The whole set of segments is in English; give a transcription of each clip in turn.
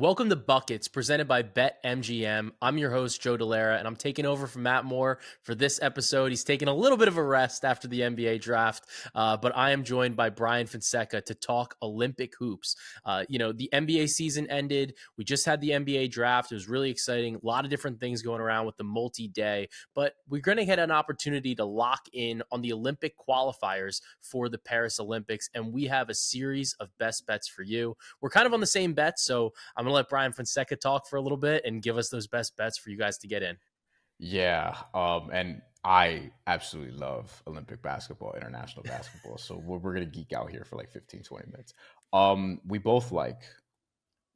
Welcome to Buckets, presented by BetMGM. I'm your host, Joe Dellera, and I'm taking over from Matt Moore for this episode. He's taking a little bit of a rest after the NBA draft, but I am joined by Bryan Fonseca to talk Olympic hoops. The NBA season ended. We just had the NBA draft. It was really exciting. A lot of different things going around with the multi-day, but we're going to get an opportunity to lock in on the Olympic qualifiers for the Paris Olympics, and we have a series of best bets for you. We're kind of on the same bets, so I'm going to let Bryan Fonseca talk for a little bit and give us those best bets for you guys to get in. Yeah, and I absolutely love Olympic basketball, international basketball. So we're going to geek out here for like 15, 20 minutes. We both like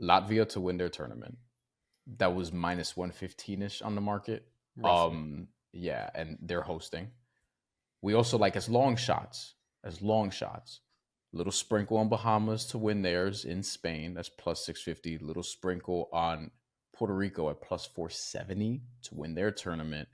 Latvia to win their tournament. That was minus 115-ish on the market. Roughly. Yeah, and they're hosting. We also like as long shots. Little sprinkle on Bahamas to win theirs in Spain. That's plus 650. Little sprinkle on Puerto Rico at plus 470 to win their tournament.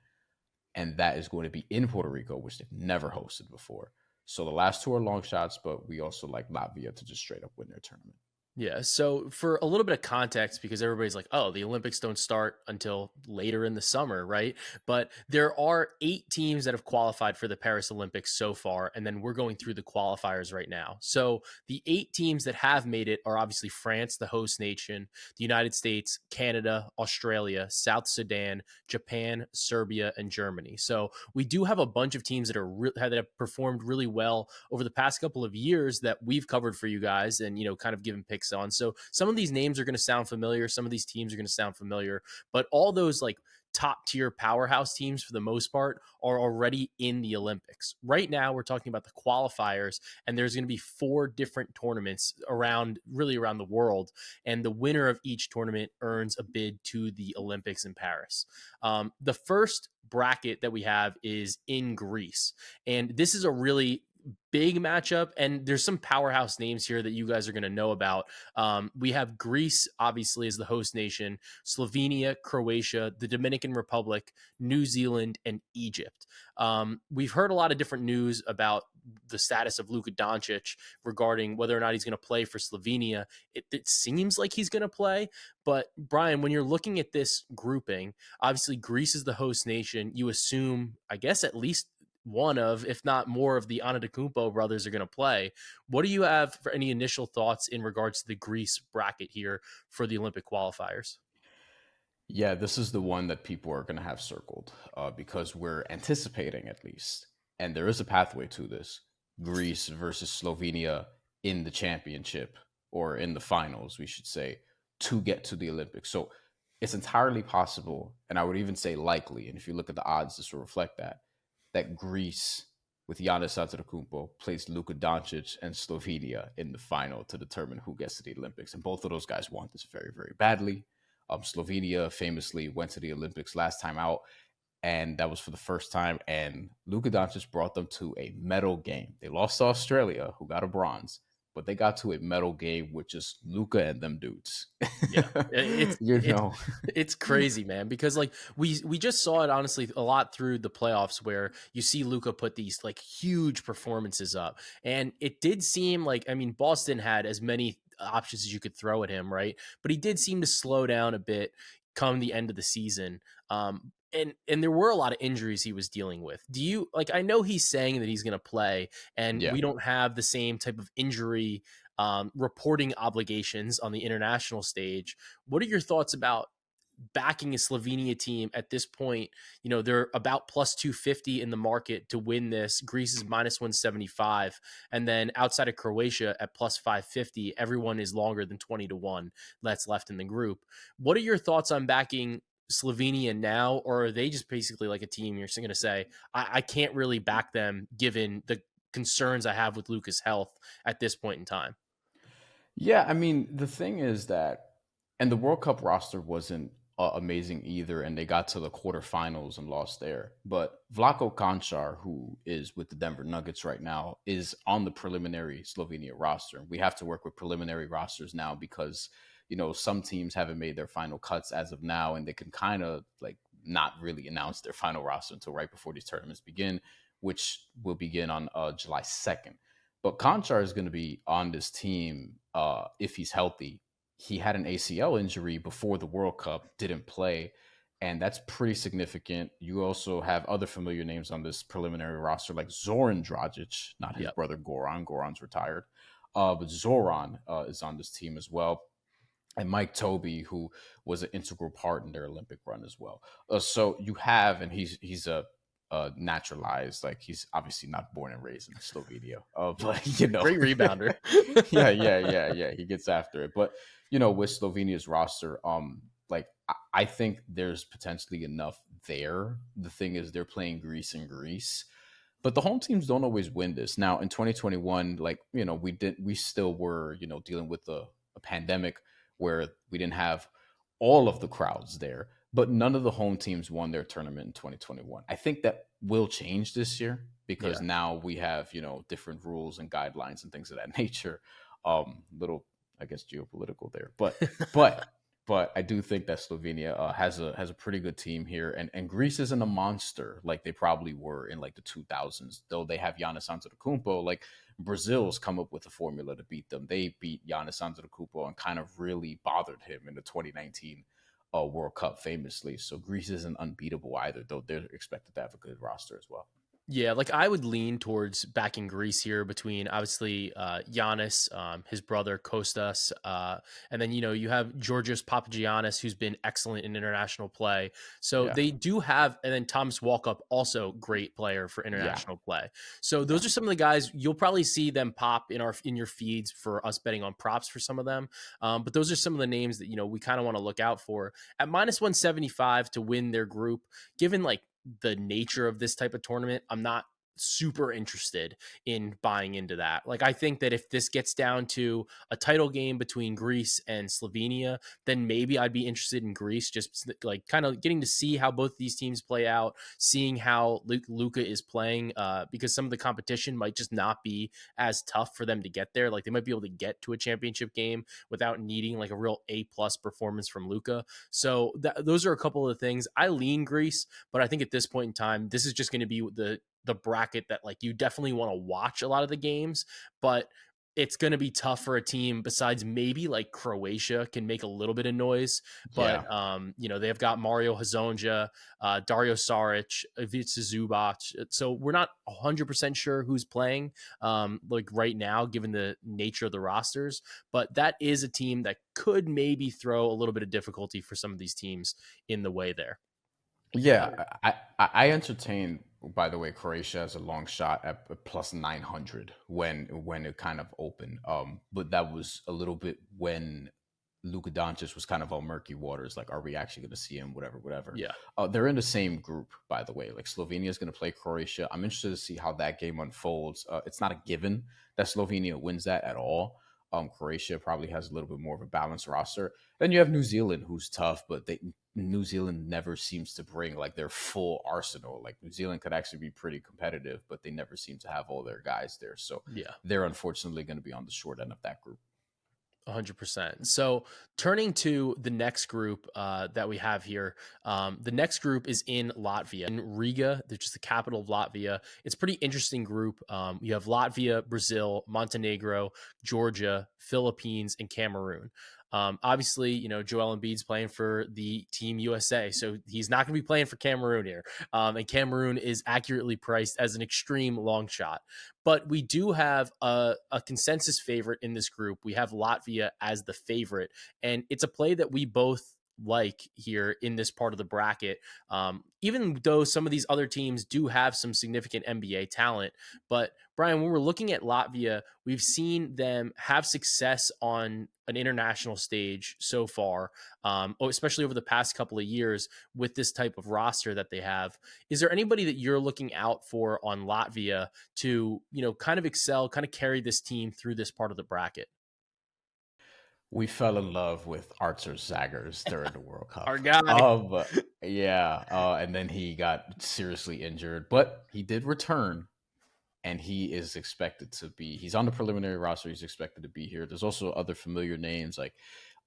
And that is going to be in Puerto Rico, which they've never hosted before. So the last two are long shots, but we also like Latvia to just straight up win their tournament. Yeah. So for a little bit of context, because everybody's like, oh, the Olympics don't start until later in the summer, right? But there are 8 teams that have qualified for the Paris Olympics so far. And then we're going through the qualifiers right now. So the 8 teams that have made it are obviously France, the host nation, the United States, Canada, Australia, South Sudan, Japan, Serbia, and Germany. So we do have a bunch of teams that have performed really well over the past couple of years that we've covered for you guys and, kind of given picks on. So some of these names are going to sound familiar. Some of these teams are going to sound familiar, but all those like top tier powerhouse teams for the most part are already in the Olympics. Right now, we're talking about the qualifiers, and there's going to be 4 different tournaments around the world. And the winner of each tournament earns a bid to the Olympics in Paris. The first bracket that we have is in Greece. And this is a really big matchup, and there's some powerhouse names here that you guys are going to know about. We have Greece, obviously, as the host nation, Slovenia, Croatia, the Dominican Republic, New Zealand, and Egypt. We've heard a lot of different news about the status of Luka Doncic regarding whether or not he's going to play for Slovenia. It seems like he's going to play, but Bryan, when you're looking at this grouping, obviously Greece is the host nation. You assume, I guess, at least one of, if not more of the Antetokounmpo brothers are going to play. What do you have for any initial thoughts in regards to the Greece bracket here for the Olympic qualifiers? Yeah, this is the one that people are going to have circled because we're anticipating at least, and there is a pathway to this, Greece versus Slovenia in the championship or in the finals, we should say, to get to the Olympics. So it's entirely possible, and I would even say likely, and if you look at the odds, this will reflect that Greece with Giannis Antetokounmpo plays Luka Doncic and Slovenia in the final to determine who gets to the Olympics. And both of those guys want this very, very badly. Slovenia famously went to the Olympics last time out, and that was for the first time. And Luka Doncic brought them to a medal game. They lost to Australia, who got a bronze, but they got to a medal game with just Luka and them dudes. Yeah, it's you it's know, it's crazy, man. Because like we just saw it honestly a lot through the playoffs, where you see Luka put these like huge performances up, and it did seem like, I mean, Boston had as many options as you could throw at him, right? But he did seem to slow down a bit come the end of the season. And there were a lot of injuries he was dealing with. Do you like? I know he's saying that he's going to play, and yeah. we don't have the same type of injury reporting obligations on the international stage. What are your thoughts about backing a Slovenia team at this point? They're about plus 250 in the market to win this. Greece is minus 175. And then outside of Croatia at plus 550, everyone is longer than 20-1 that's left in the group. What are your thoughts on backing Slovenia now? Or are they just basically like a team you're going to say, I can't really back them given the concerns I have with Luka's health at this point in time? Yeah, I mean, the thing is that, and the World Cup roster wasn't amazing either, and they got to the quarterfinals and lost there. But Vlatko Kančar, who is with the Denver Nuggets right now, is on the preliminary Slovenia roster. We have to work with preliminary rosters now because, some teams haven't made their final cuts as of now, and they can kind of like not really announce their final roster until right before these tournaments begin, which will begin on July 2nd. But Conchar is going to be on this team if he's healthy. he had an ACL injury before the World Cup, didn't play, and that's pretty significant. You also have other familiar names on this preliminary roster, like Zoran Dragic, not his Yep. brother Goran. Goran's retired, but Zoran is on this team as well, and Mike Toby, who was an integral part in their Olympic run as well. So you have, and he's a naturalized, like he's obviously not born and raised in Slovenia, but Great rebounder. yeah, he gets after it. But with Slovenia's roster, like I think there's potentially enough there. The thing is, they're playing Greece in Greece. But the home teams don't always win this. Now in 2021, like we still were dealing with a pandemic where we didn't have all of the crowds there, but none of the home teams won their tournament in 2021. I think that will change this year because Yeah. now we have different rules and guidelines and things of that nature. Little, I guess, geopolitical there, but I do think that Slovenia has a pretty good team here, and Greece isn't a monster like they probably were in like the 2000s. Though they have Giannis Antetokounmpo, like Brazil's come up with a formula to beat them. They beat Giannis Antetokounmpo and kind of really bothered him in the 2019 World Cup, famously. So Greece isn't unbeatable either, though they're expected to have a good roster as well. Yeah, like I would lean towards backing Greece here between obviously Giannis, his brother Kostas, and then you have Georgios Papagiannis, who's been excellent in international play. So Yeah, they do have, and then Thomas Walkup, also great player for yeah, international play. So yeah, those are some of the guys you'll probably see them pop in your feeds for us betting on props for some of them. But those are some of the names that we kind of want to look out for at -175 to win their group. Given like the nature of this type of tournament, I'm not super interested in buying into that. Like, I think that if this gets down to a title game between Greece and Slovenia, then maybe I'd be interested in Greece, just like kind of getting to see how both these teams play out, seeing how Luka is playing, because some of the competition might just not be as tough for them to get there. Like, they might be able to get to a championship game without needing like a real A+ performance from Luka. So those are a couple of the things. I lean Greece, but I think at this point in time, this is just going to be the bracket that like you definitely want to watch a lot of the games, but it's going to be tough for a team besides maybe like Croatia can make a little bit of noise. But yeah. they've got Mario Hezonja, Dario Saric, Ivica Zubac. So we're not 100% sure who's playing like right now, given the nature of the rosters. But that is a team that could maybe throw a little bit of difficulty for some of these teams in the way there. Yeah, I entertained, by the way, Croatia as a long shot at plus 900 when it kind of opened. But that was a little bit when Luka Doncic was kind of on murky waters. Like, are we actually going to see him? Whatever, whatever. Yeah. They're in the same group, by the way. Like, Slovenia is going to play Croatia. I'm interested to see how that game unfolds. It's not a given that Slovenia wins that at all. Croatia probably has a little bit more of a balanced roster. Then you have New Zealand, who's tough, but New Zealand never seems to bring like their full arsenal. Like, New Zealand could actually be pretty competitive, but they never seem to have all their guys there. So Yeah. they're unfortunately going to be on the short end of that group. 100%. So turning to the next group that we have here, the next group is in Latvia, in Riga. They're just the capital of Latvia. It's a pretty interesting group. You have Latvia, Brazil, Montenegro, Georgia, Philippines, and Cameroon. Obviously, Joel Embiid's playing for the Team USA, so he's not going to be playing for Cameroon here. And Cameroon is accurately priced as an extreme long shot. But we do have a consensus favorite in this group. We have Latvia as the favorite, and it's a play that we both like here in this part of the bracket. Even though some of these other teams do have some significant NBA talent, but Bryan, when we're looking at Latvia, we've seen them have success on an international stage so far, especially over the past couple of years with this type of roster that they have. Is there anybody that you're looking out for on Latvia to, kind of excel, kind of carry this team through this part of the bracket? We fell in love with Artur Zagers during the World Our Cup. guy. Yeah, and then he got seriously injured, but he did return, and he is expected to be. He's on the preliminary roster. He's expected to be here. There's also other familiar names like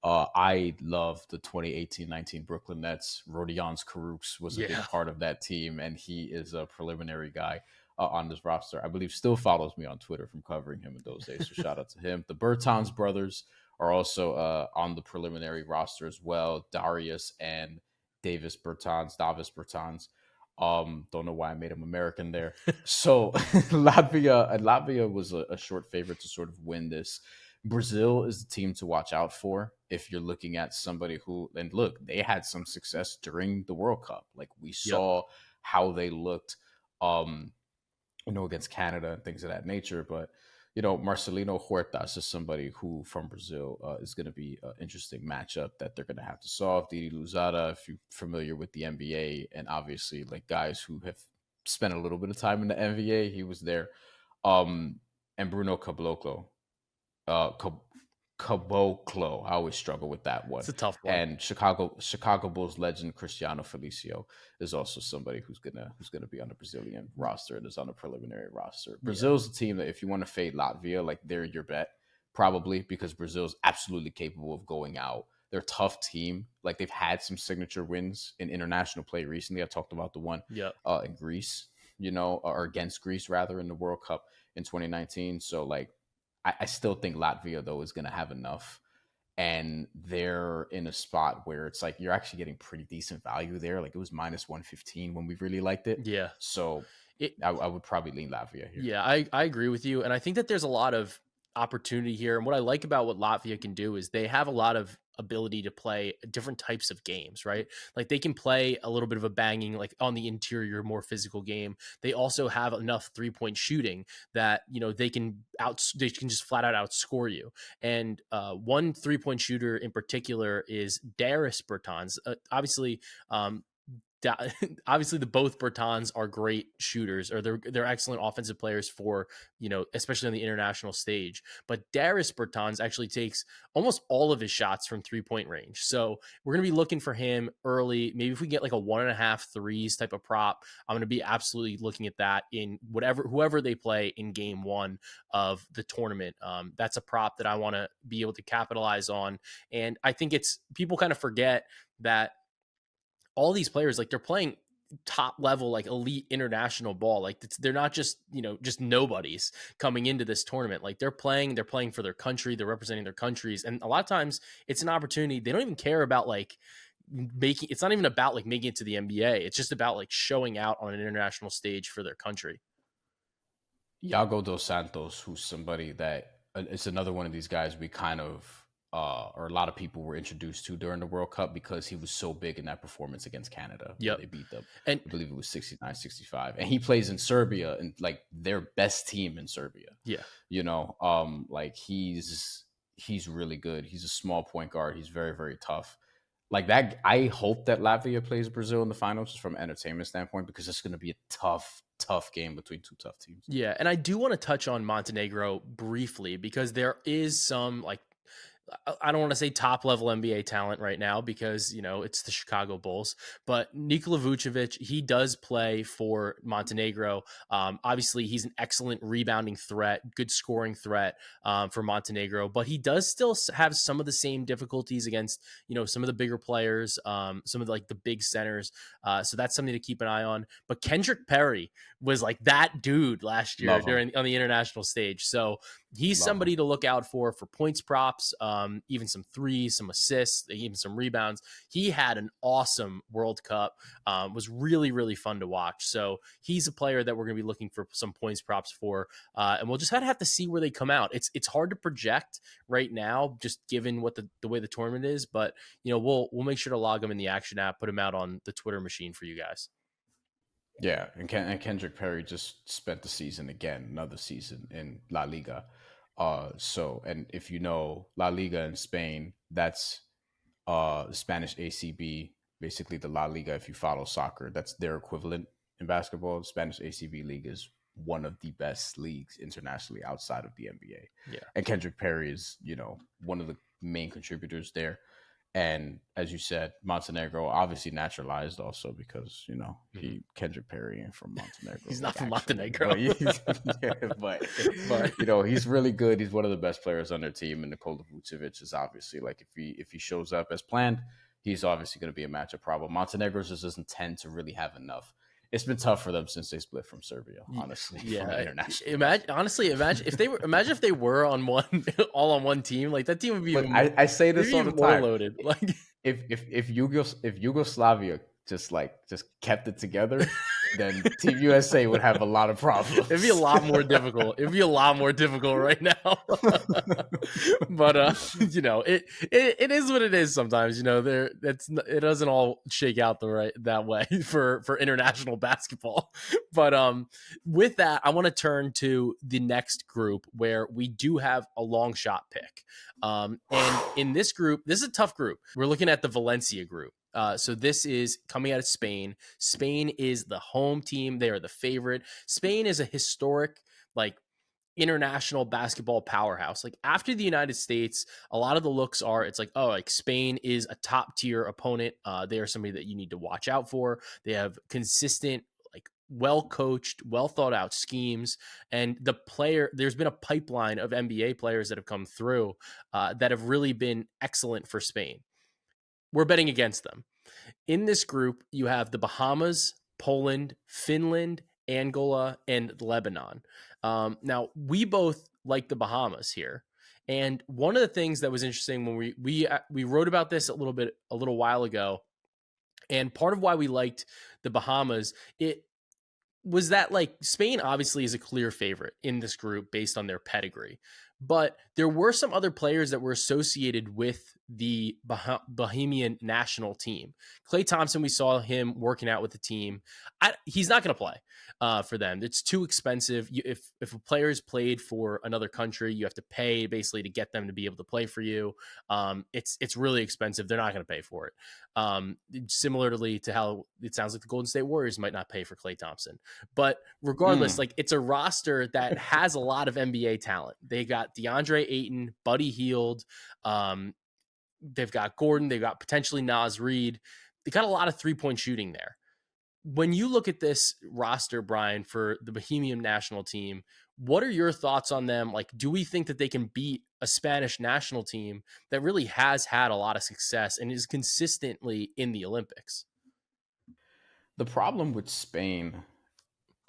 I love the 2018-19 Brooklyn Nets. Rodions Kurucs was a big Yeah. part of that team, and he is a preliminary guy on this roster. I believe still follows me on Twitter from covering him in those days. So shout out to him. The Bertans brothers are also on the preliminary roster as well. Darius and Davis Bertans. Don't know why I made him American there. So Latvia was a short favorite to sort of win this. Brazil is the team to watch out for if you're looking at somebody who, and look, they had some success during the World Cup. Like we Yep. saw how they looked, um, against Canada and things of that nature. But Marcelino Huertas is somebody who from Brazil is going to be an interesting matchup that they're going to have to solve. Didi Luzada, if you're familiar with the NBA, and obviously like guys who have spent a little bit of time in the NBA, he was there. And Bruno Caboclo, uh, Cab- Caboclo. I always struggle with that one. It's a tough one. And Chicago Bulls legend Cristiano Felicio is also somebody who's gonna be on the Brazilian roster and is on the preliminary roster. Yeah. Brazil's a team that if you want to fade Latvia, like they're your bet probably because Brazil's absolutely capable of going out. They're a tough team. Like they've had some signature wins in international play recently. I talked about the one Yep. in Greece, or against Greece rather in the World Cup in 2019. So like I still think Latvia though is going to have enough, and they're in a spot where it's like you're actually getting pretty decent value there. Like it was minus 115 when we really liked it. Yeah. So It, I would probably lean Latvia here. Yeah, I agree with you. And I think that there's a lot of opportunity here. And what I like about what Latvia can do is they have a lot of ability to play different types of games, right? Like they can play a little bit of a banging, like on the interior, more physical game. They also have enough 3-point shooting that, they can just flat out outscore you. And one 3-point shooter in particular is Darius Bertans. Obviously, obviously the both Bertans are great shooters, or they're excellent offensive players for, especially on the international stage. But Darius Bertans actually takes almost all of his shots from 3-point range. So we're going to be looking for him early. Maybe if we get like a 1.5 threes type of prop, I'm going to be absolutely looking at that in whoever they play in game one of the tournament. That's a prop that I want to be able to capitalize on. And I think people kind of forget that all these players, like they're playing top level, like elite international ball. Like they're not just, just nobodies coming into this tournament. Like they're playing for their country. They're representing their countries. And a lot of times it's an opportunity. They don't even care about like it's not even about like making it to the NBA. It's just about like showing out on an international stage for their country. Iago dos Santos, who's somebody that it's another one of these guys we kind of or a lot of people were introduced to during the World Cup because he was so big in that performance against Canada where Yep. they beat them. And I believe it was 69-65. And he plays in Serbia and like their best team in Serbia. yeah, Like he's really good. He's a small point guard. He's very, very tough. Like that, I hope that Latvia plays Brazil in the finals just from an entertainment standpoint because it's going to be a tough game between two tough teams. yeah. And I do want to touch on Montenegro briefly because there is some like, I don't want to say top level NBA talent right now because, it's the Chicago Bulls, but Nikola Vucevic, he does play for Montenegro. Obviously, he's an excellent rebounding threat, good scoring threat for Montenegro, but he does still have some of the same difficulties against, some of the bigger players, some of the big centers. So that's something to keep an eye on. But Kendrick Perry was like that dude last year Love him. on the international stage. So he's Love somebody him. to look out for points props, even some threes, some assists, even some rebounds. He had an awesome World Cup. Was really, really fun to watch. So he's a player that we're going to be looking for some points props for, and we'll just kind of have to see where they come out. It's hard to project right now, just given what the way the tournament is. But we'll make sure to log him in the Action app, put him out on the Twitter machine for you guys. Yeah, and Kendrick Perry just spent the season again, another season in La Liga. And if you know La Liga in Spain, that's the Spanish ACB, basically the La Liga. If you follow soccer, that's their equivalent in basketball. The Spanish ACB league is one of the best leagues internationally outside of the NBA. Yeah. And Kendrick Perry is, one of the main contributors there. And as you said, Montenegro obviously naturalized also because Kendrick Perry ain't from Montenegro. He's not from actually. Montenegro, but he's really good. He's one of the best players on their team, and Nikola Vucevic is obviously like if he shows up as planned, he's obviously going to be a matchup problem. Montenegro just doesn't tend to really have enough it's been tough for them since they split from Serbia, honestly, from an Yeah, international imagine basketball. honestly, imagine if they were on one all on one team. Like that team would be Look, even I say they'd this be all the even more time. loaded. Like If Yugoslavia just kept it together, then Team USA would have a lot of it'd be a problems. lot more difficult. It'd be a lot more difficult right now. But it is what it is sometimes. It doesn't all shake out that way for international basketball. But with that, I want to turn to the next group where we do have a long shot pick. And in this group, this is a tough group. We're looking at the Valencia group. So this is coming out of Spain. Spain is the home team. They are the favorite. Spain is a historic, like, international basketball powerhouse. Like after the United States, a lot of the looks are it's like, oh, like Spain is a top tier opponent. They are somebody that you need to watch out for. They have consistent, like well coached, well thought out schemes. And there's been a pipeline of NBA players that have come through that have really been excellent for Spain. We're betting against them. In this group, you have the Bahamas, Poland, Finland, Angola, and Lebanon. Now, we both like the Bahamas here. And one of the things that was interesting when we wrote about this a little while ago, and part of why we liked the Bahamas, it was that like Spain obviously is a clear favorite in this group based on their pedigree. But there were some other players that were associated with the Bahamian national team. Klay Thompson, we saw him working out with the team. He's not going to play for them. It's too expensive. If a player is played for another country, you have to pay basically to get them to be able to play for you. It's really expensive. They're not going to pay for it. Similarly to how it sounds like the Golden State Warriors might not pay for Klay Thompson. But regardless, like it's a roster that has a lot of NBA talent. They got DeAndre Ayton, Buddy Hield. They've got Gordon. They've got potentially Naz Reid. They got a lot of 3-point shooting there. When you look at this roster, Bryan, for the Bohemian national team, what are your thoughts on them? Like, do we think that they can beat a Spanish national team that really has had a lot of success and is consistently in the Olympics? The problem with Spain,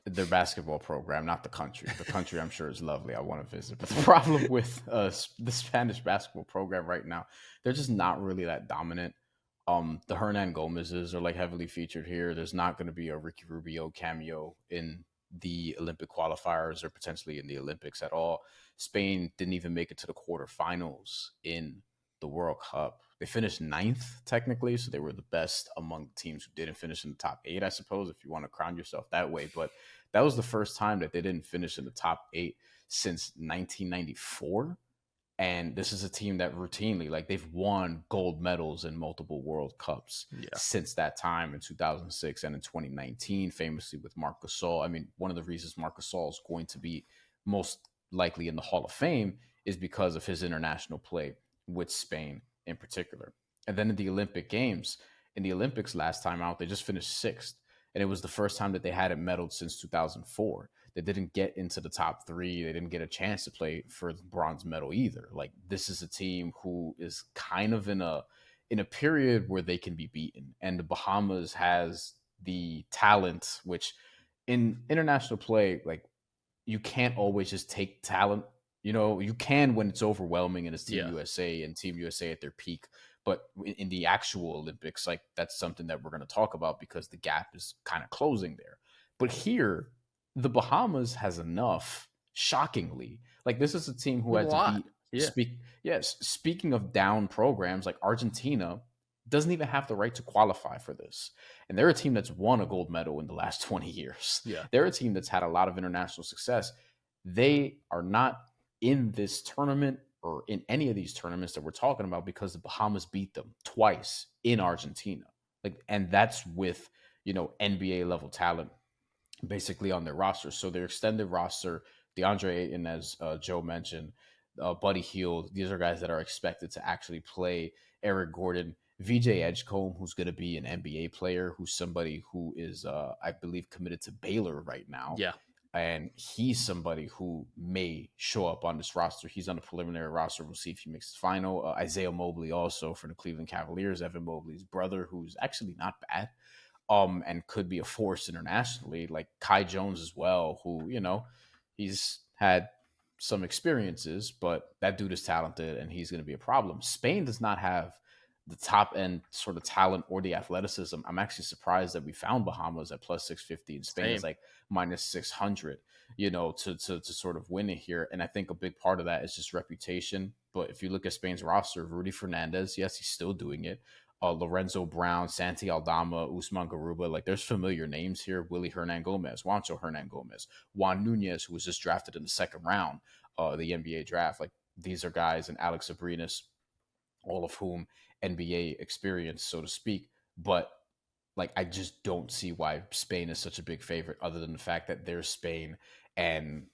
their basketball program, not the country. The country, I'm sure, is lovely. I want to visit. But the problem with the Spanish basketball program right now, they're just not really that dominant. The Hernan Gomez's are like heavily featured here. There's not going to be a Ricky Rubio cameo in the Olympic qualifiers or potentially in the Olympics at all. Spain didn't even make it to the quarterfinals in the World Cup. They finished 9th technically, so they were the best among the teams who didn't finish in the top 8, I suppose, if you want to crown yourself that way. But that was the first time that they didn't finish in the top 8 since 1994. And this is a team that routinely, like, they've won gold medals in multiple World Cups since that time in 2006 and in 2019, famously with Marc Gasol. I mean, one of the reasons Marc Gasol is going to be most likely in the Hall of Fame is because of his international play with Spain in particular. And then in the Olympic Games, in the Olympics last time out, they just finished 6th. And it was the first time that they hadn't medaled since 2004. They didn't get into the top 3. They didn't get a chance to play for the bronze medal either. Like, this is a team who is kind of in a period where they can be beaten. And the Bahamas has the talent, which in international play, like, you can't always just take talent. You know, you can when it's overwhelming and it's Team USA and Team USA at their peak. But in the actual Olympics, like, that's something that we're going to talk about because the gap is kind of closing there. But here, the Bahamas has enough, shockingly. Like, this is a team who had to beat. Speaking of down programs, like Argentina doesn't even have the right to qualify for this. And they're a team that's won a gold medal in the last 20 years. Yeah. They're a team that's had a lot of international success. They are not in this tournament or in any of these tournaments that we're talking about because the Bahamas beat them twice in Argentina. Like, and that's with, NBA level talent basically on their roster. So their extended roster, DeAndre Ayton, as Joe mentioned, Buddy Hield, these are guys that are expected to actually play. Eric Gordon, VJ Edgecombe, who's going to be an NBA player, who's somebody who is, I believe, committed to Baylor right now. Yeah. And he's somebody who may show up on this roster. He's on the preliminary roster. We'll see if he makes the final. Isaiah Mobley also for the Cleveland Cavaliers, Evan Mobley's brother, who's actually not bad. and could be a force internationally, like Kai Jones as well, who, he's had some experiences, but that dude is talented and he's going to be a problem. Spain does not have the top end sort of talent or the athleticism. I'm actually surprised that we found Bahamas at plus 650 and Spain is Same. like minus 600, to sort of win it here. And I think a big part of that is just reputation. But if you look at Spain's roster, Rudy Fernandez, yes, he's still doing it. Lorenzo Brown, Santi Aldama, Usman Garuba, like there's familiar names here. Willie Hernan Gomez, Juancho Hernan Gomez, Juan Nunez, who was just drafted in the second round of the NBA draft. Like these are guys, and Alex Abrinas, all of whom NBA experience, so to speak. But like, I just don't see why Spain is such a big favorite, other than the fact that they're Spain and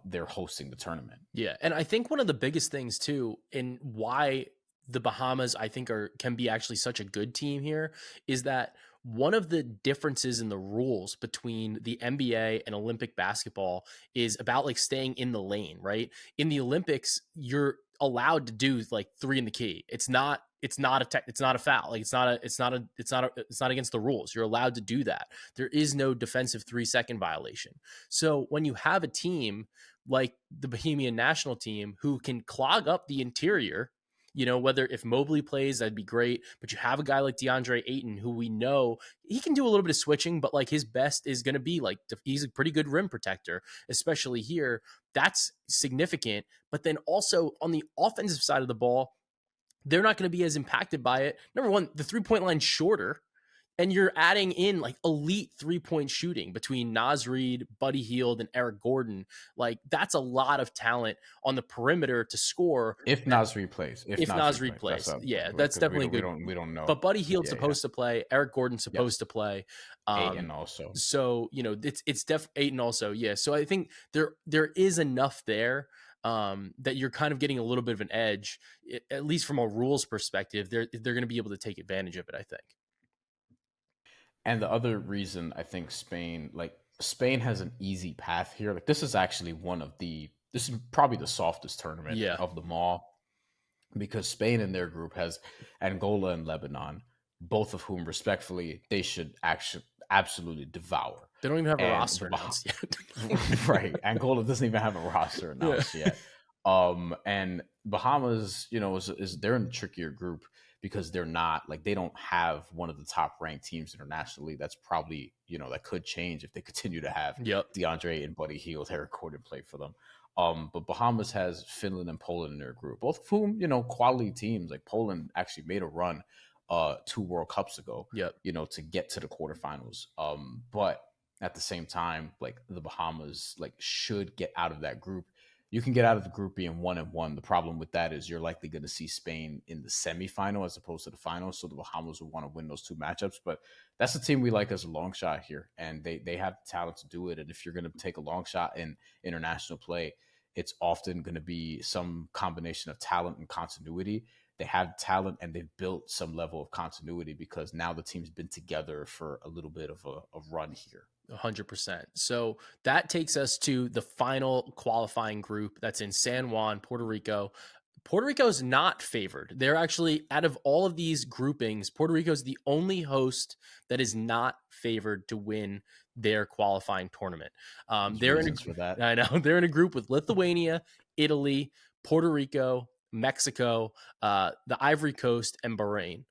they're hosting the tournament. Yeah, and I think one of the biggest things too, in why the Bahamas I think can be actually such a good team here, is that one of the differences in the rules between the NBA and Olympic basketball is about like staying in the lane, right? In the Olympics, you're allowed to do like three in the key. It's not a foul. Like it's not against the rules. You're allowed to do that. There is no defensive 3-second violation. So when you have a team like the Bohemian national team who can clog up the interior, whether if Mobley plays, that'd be great. But you have a guy like DeAndre Ayton, who we know he can do a little bit of switching, but like his best is going to be like, he's a pretty good rim protector, especially here. That's significant. But then also on the offensive side of the ball, they're not going to be as impacted by it. Number one, the 3-point line's shorter. And you're adding in like elite 3-point shooting between Naz Reid, Buddy Hield, and Eric Gordon. Like that's a lot of talent on the perimeter to score. If Naz Reid plays, if Naz Reid plays, yeah, that's definitely good. We don't know. But Buddy Hield's supposed to play. Eric Gordon's supposed to play. Ayton also. So it's Ayton also. Yeah. So I think there is enough there that you're kind of getting a little bit of an edge, at least from a rules perspective. They're going to be able to take advantage of it, I think. And the other reason I think Spain has an easy path here. Like this is actually this is probably the softest tournament of them all, because Spain in their group has Angola and Lebanon, both of whom respectfully they should actually absolutely devour. They don't even have a roster announced yet. Right. Angola doesn't even have a roster announced yet. And Bahamas, is they're in a trickier group because they're not like, they don't have one of the top ranked teams internationally. That's probably, that could change if they continue to have DeAndre and Buddy Hield, Eric Gordon play for them. But Bahamas has Finland and Poland in their group, both of whom, quality teams. Like Poland actually made a run 2 World Cups ago, to get to the quarterfinals. But at the same time, like the Bahamas should get out of that group. You can get out of the group being 1-1. The problem with that is you're likely going to see Spain in the semifinal as opposed to the final. So the Bahamas will want to win those 2 matchups. But that's a team we like as a long shot here. And they have the talent to do it. And if you're going to take a long shot in international play, it's often going to be some combination of talent and continuity. They have talent and they've built some level of continuity because now the team's been together for a little bit of a run here. 100%. So that takes us to the final qualifying group that's in San Juan, Puerto Rico. Puerto Rico is not favored. They're actually, out of all of these groupings, Puerto Rico is the only host that is not favored to win their qualifying tournament. They're in a group with Lithuania, Italy, Puerto Rico, Mexico, the Ivory Coast, and Bahrain.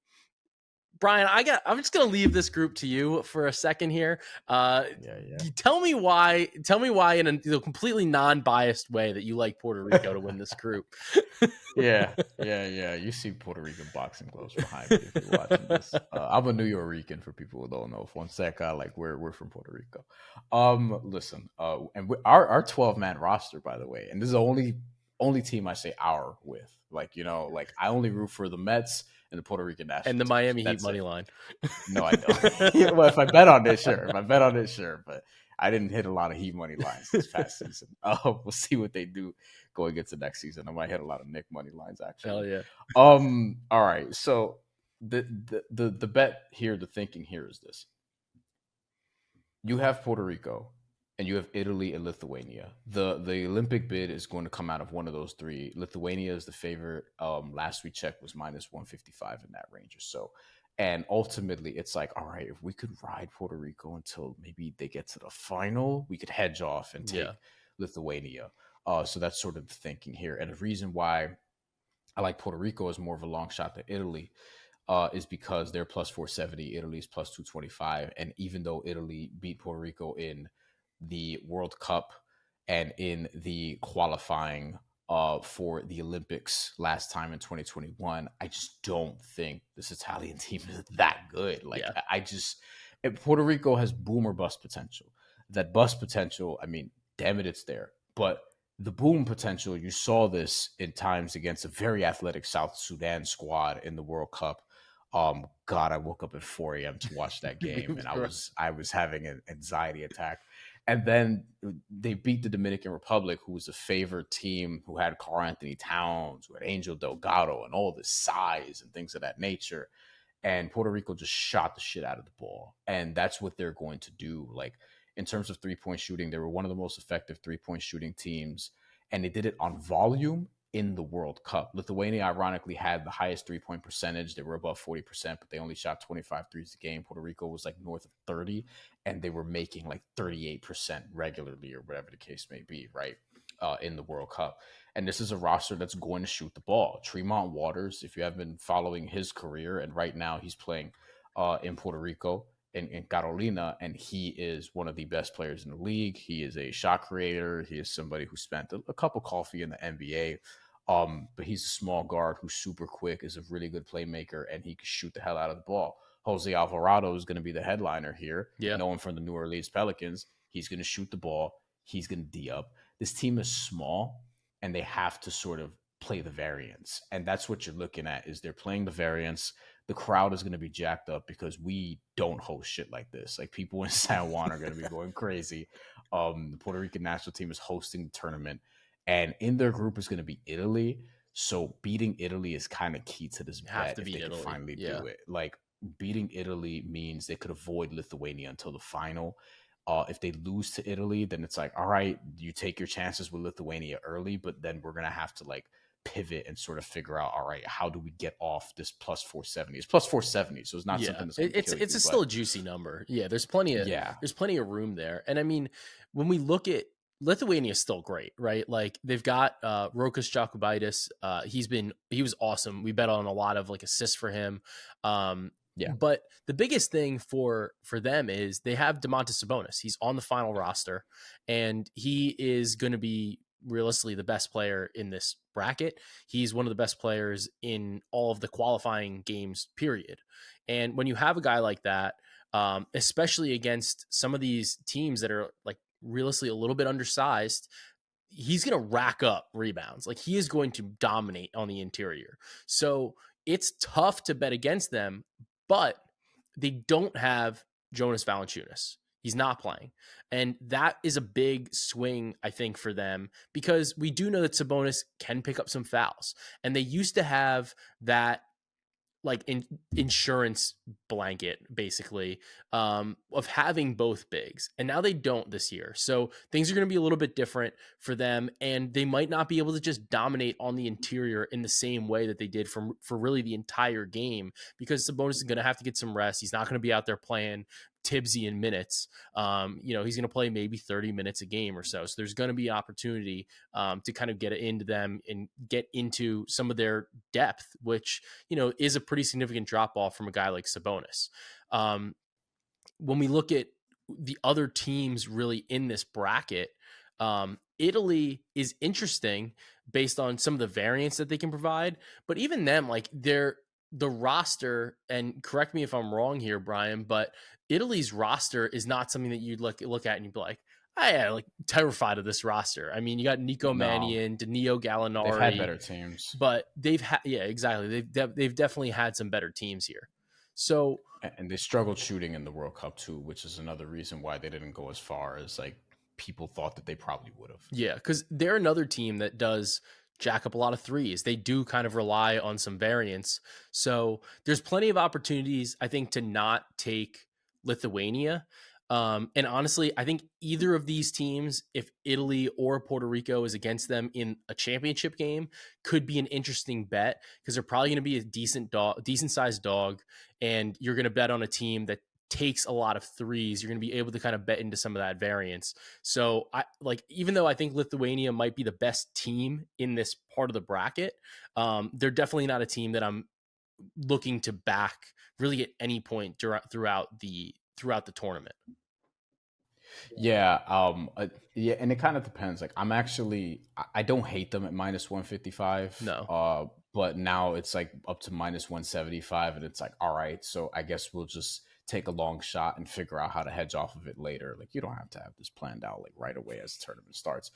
Bryan, I'm just gonna leave this group to you for a second here. Tell me why in a completely non-biased way that you like Puerto Rico to win this group. Yeah. You see Puerto Rican boxing gloves behind me if you're watching this. I'm a New Yorican for people who don't know. Fonseca, we're from Puerto Rico. Listen, and our 12-man roster, by the way, and this is the only team I say "our" with. I only root for the Mets and the Puerto Rican national and the teams. Miami Heat money line. No, I don't. Well, if I bet on it, sure. But I didn't hit a lot of Heat money lines this past season. We'll see what they do going into next season. I might hit a lot of Nick money lines, actually. Hell yeah. All right. So the bet here, the thinking here is this: you have Puerto Rico and you have Italy and Lithuania. The Olympic bid is going to come out of one of those 3. Lithuania is the favorite. Last we checked was minus 155 in that range or so. And ultimately, it's like, all right, if we could ride Puerto Rico until maybe they get to the final, we could hedge off and Yeah. take Lithuania. So that's sort of the thinking here. And the reason why I like Puerto Rico as more of a long shot than Italy is because they're plus 470, Italy's plus 225. And even though Italy beat Puerto Rico in the World Cup and in the qualifying for the Olympics last time in 2021, I just don't think this Italian team is that good. Like, Yeah. I just, Puerto Rico has boom or bust potential. That bust potential, I mean, damn it, it's there. But the boom potential, you saw this in times against a very athletic South Sudan squad in the World Cup. God, I woke up at 4 a.m. to watch that game, and I was having an anxiety attack. And then they beat the Dominican Republic, who was a favored team, who had Carl Anthony Towns, who had Angel Delgado, and all this size and things of that nature. And Puerto Rico just shot the shit out of the ball. And that's what they're going to do. Like, in terms of 3-point shooting, they were one of the most effective 3-point shooting teams. And they did it on volume in the World Cup. Lithuania, ironically, had the highest 3-point percentage. They were above 40%, but they only shot 25 threes a game. Puerto Rico was like north of 30, and they were making like 38% regularly, or whatever the case may be, right? In the World Cup. And this is a roster that's going to shoot the ball. Tremont Waters, if you have been following his career, and right now he's playing in Puerto Rico, in Carolina, and he is one of the best players in the league. He is a shot creator. He is somebody who spent a cup of coffee in the NBA. But he's a small guard who's super quick, is a really good playmaker, and he can shoot the hell out of the ball. Jose Alvarado is going to be the headliner here. Yeah. No one from the New Orleans Pelicans. He's going to shoot the ball. He's going to D up. This team is small, and they have to sort of play the variance. And that's what you're looking at, is they're playing the variance. The crowd is going to be jacked up because we don't host shit like this. Like, people in San Juan are going to be going crazy. The Puerto Rican national team is hosting the tournament, and in their group is going to be Italy. So beating Italy is kind of key to this Have bet to if beat they can Italy. finally Yeah. do it. Like, beating Italy means they could avoid Lithuania until the final. If they lose to Italy, then it's like, all right, you take your chances with Lithuania early, but then we're going to have to like pivot and sort of figure out, all right, how do we get off this plus 470? It's plus 470, so it's not Yeah, something that's going to kill you. still a juicy number. Yeah, there's plenty Yeah, of room there. And I mean, when we look at Lithuania, is still great, right? Like, they've got Rokas Jokubaitis. He was awesome. We bet on a lot of like assists for him. yeah, But the biggest thing for them is they have Domantas Sabonis. He's on the final roster, and he is going to be realistically the best player in this bracket. He's one of the best players in all of the qualifying games, period. And when you have a guy like that, especially against some of these teams that are like realistically a little bit undersized, he's going to rack up rebounds. Like, he is going to dominate on the interior. So it's tough to bet against them, but they don't have Jonas Valanciunas. He's not playing. And that is a big swing, I think, for them, because we do know that Sabonis can pick up some fouls. And they used to have that like insurance blanket basically of having both bigs, and now they don't this year. So things are going to be a little bit different for them, and they might not be able to just dominate on the interior in the same way that they did for really the entire game, because Sabonis is going to have to get some rest. He's not going to be out there playing Tibbsy in minutes. He's going to play maybe 30 minutes a game or so. So there's going to be opportunity to kind of get into them and get into some of their depth, which, is a pretty significant drop off from a guy like Sabonis. When we look at the other teams really in this bracket, Italy is interesting based on some of the variants that they can provide, but even them, like, the roster, and correct me if I'm wrong here, Bryan, but Italy's roster is not something that you'd look at and you'd be like, I am like terrified of this roster. I mean, you got Nico no, Mannion, Danilo they've had Gallinari, better teams. but they've had, yeah, exactly. They've definitely had some better teams here. So, And they struggled shooting in the World Cup too, which is another reason why they didn't go as far as like people thought that they probably would have. yeah, because they're another team that does jack up a lot of threes. They do kind of rely on some variance. So there's plenty of opportunities, I think, to not take Lithuania. And honestly, I think either of these teams, if Italy or Puerto Rico is against them in a championship game, could be an interesting bet because they're probably going to be a decent sized dog, and you're going to bet on a team that takes a lot of threes. You're going to be able to kind of bet into some of that variance. So I like, even though I think Lithuania might be the best team in this part of the bracket, they're definitely not a team that I'm looking to back really at any point throughout the tournament. Yeah, yeah, and it kind of depends. Like, I don't hate them at minus 155. No. But now it's like up to minus 175, and it's like, all right, so I guess we'll just take a long shot and figure out how to hedge off of it later. Like, you don't have to have this planned out like right away as the tournament starts.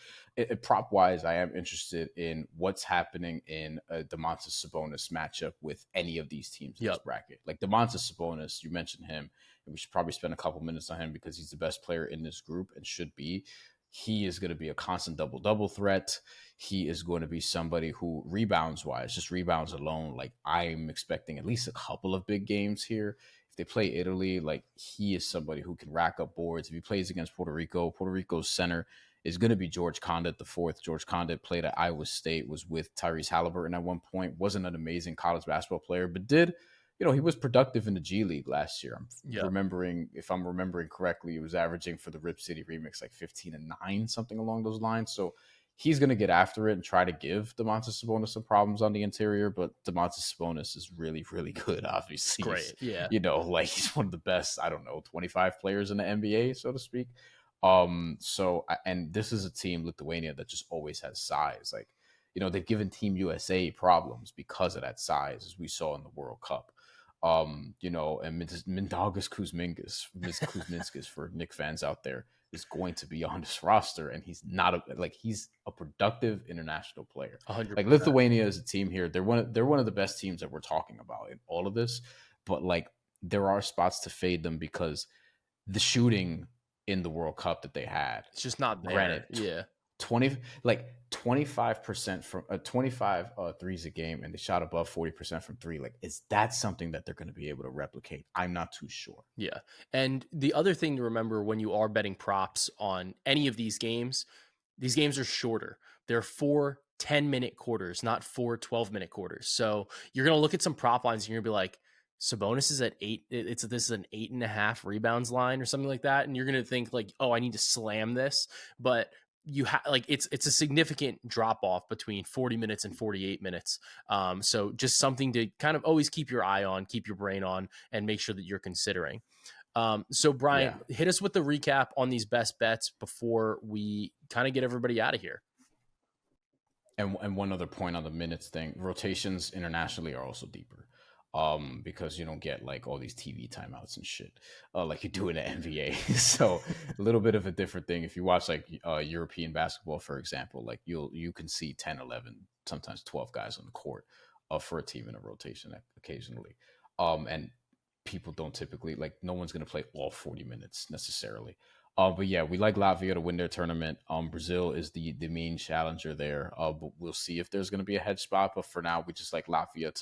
Prop wise, I am interested in what's happening in a Domantas Sabonis matchup with any of these teams in this Yep. bracket. Like Domantas Sabonis, you mentioned him, and we should probably spend a couple minutes on him because he's the best player in this group and should be. He is going to be a constant double threat. He is going to be somebody who rebounds wise, just rebounds alone. Like, I'm expecting at least a couple of big games here. If they play Italy, like, he is somebody who can rack up boards. If he plays against Puerto Rico's center is going to be George Condit the fourth. George Condit played at Iowa State, was with Tyrese Halliburton at one point, wasn't an amazing college basketball player, but he was productive in the G League last year. Yep. If I'm remembering correctly, he was averaging for the Rip City remix like 15 and 9, something along those lines. So he's going to get after it and try to give Domantas Sabonis some problems on the interior. But Domantas Sabonis is really, really good. Obviously, Great. Yeah. like, he's one of the best, I don't know, 25 players in the NBA, so to speak. And this is a team, Lithuania, that just always has size. Like, they've given Team USA problems because of that size, as we saw in the World Cup. And Mindaugas Kuzminskas for Knick fans out there is going to be on this roster, and he's a productive international player. 100%. Like, Lithuania is a team here. They're one of the best teams that we're talking about in all of this, but like, there are spots to fade them because the shooting in the World Cup that they had, It's just not there. granted, Yeah. 25% from 25 threes a game, and they shot above 40% from three. Like, is that something that they're going to be able to replicate? I'm not too sure. Yeah. And the other thing to remember when you are betting props on any of these games are shorter. They're 4 10-minute quarters, not 4 12-minute quarters. So you're going to look at some prop lines and you're going to be like, Sabonis is at 8. This is an 8.5 rebounds line or something like that. And you're going to think like, oh, I need to slam this. But you have like, it's a significant drop off between 40 minutes and 48 minutes. So just something to kind of always keep your eye on, keep your brain on, and make sure that you're considering. So Bryan, hit us with the recap on these best bets before we kind of get everybody out of here. And one other point on the minutes thing, rotations internationally are also deeper. Because you don't get like all these TV timeouts and shit, like you do in the NBA. So a little bit of a different thing. If you watch like European basketball, for example, like you can see 10, 11, sometimes 12 guys on the court for a team in a rotation occasionally. And people don't typically, like, no one's going to play all 40 minutes necessarily. But yeah, we like Latvia to win their tournament. Brazil is the main challenger there. But we'll see if there's going to be a hedge spot. But for now, we just like Latvia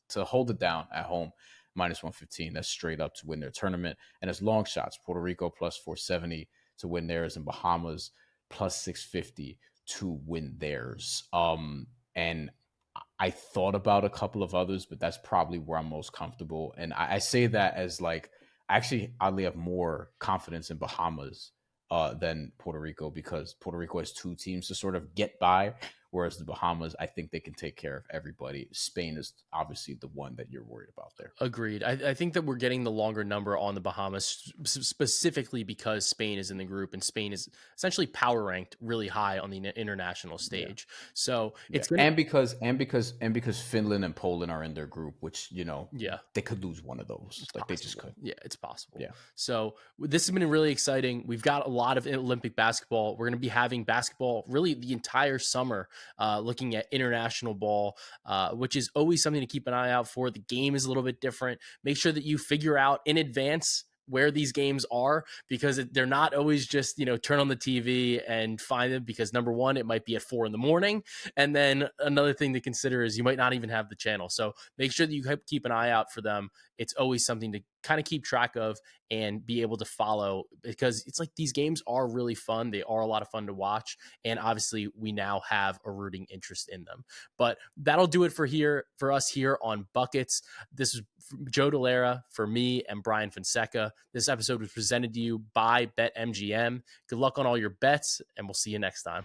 to hold it down at home, minus 115. That's straight up to win their tournament. And it's long shots. Puerto Rico plus 470 to win theirs, and Bahamas plus 650 to win theirs. And I thought about a couple of others, but that's probably where I'm most comfortable. And I say that as like, actually, oddly, have more confidence in Bahamas than Puerto Rico, because Puerto Rico has two teams to sort of get by, whereas the Bahamas, I think they can take care of everybody. Spain is obviously the one that you're worried about there. Agreed. I think that we're getting the longer number on the Bahamas specifically because Spain is in the group, and Spain is essentially power ranked really high on the international stage. Yeah. So it's and because Finland and Poland are in their group, which they could lose one of those. It's like possible. They just could. Yeah, it's possible. Yeah. So this has been really exciting. We've got a lot of Olympic basketball. We're going to be having basketball really the entire summer, looking at international ball, which is always something to keep an eye out for. The game is a little bit different. Make sure that you figure out in advance where these games are, because they're not always just, turn on the TV and find them, because number one, it might be at 4 a.m. And then another thing to consider is you might not even have the channel. So make sure that you keep an eye out for them. It's always something to kind of keep track of and be able to follow, because it's like these games are really fun. They are a lot of fun to watch. And obviously we now have a rooting interest in them. But that'll do it for us here on Buckets. This is Joe Dellera for me and Bryan Fonseca. This episode was presented to you by BetMGM. Good luck on all your bets, and we'll see you next time.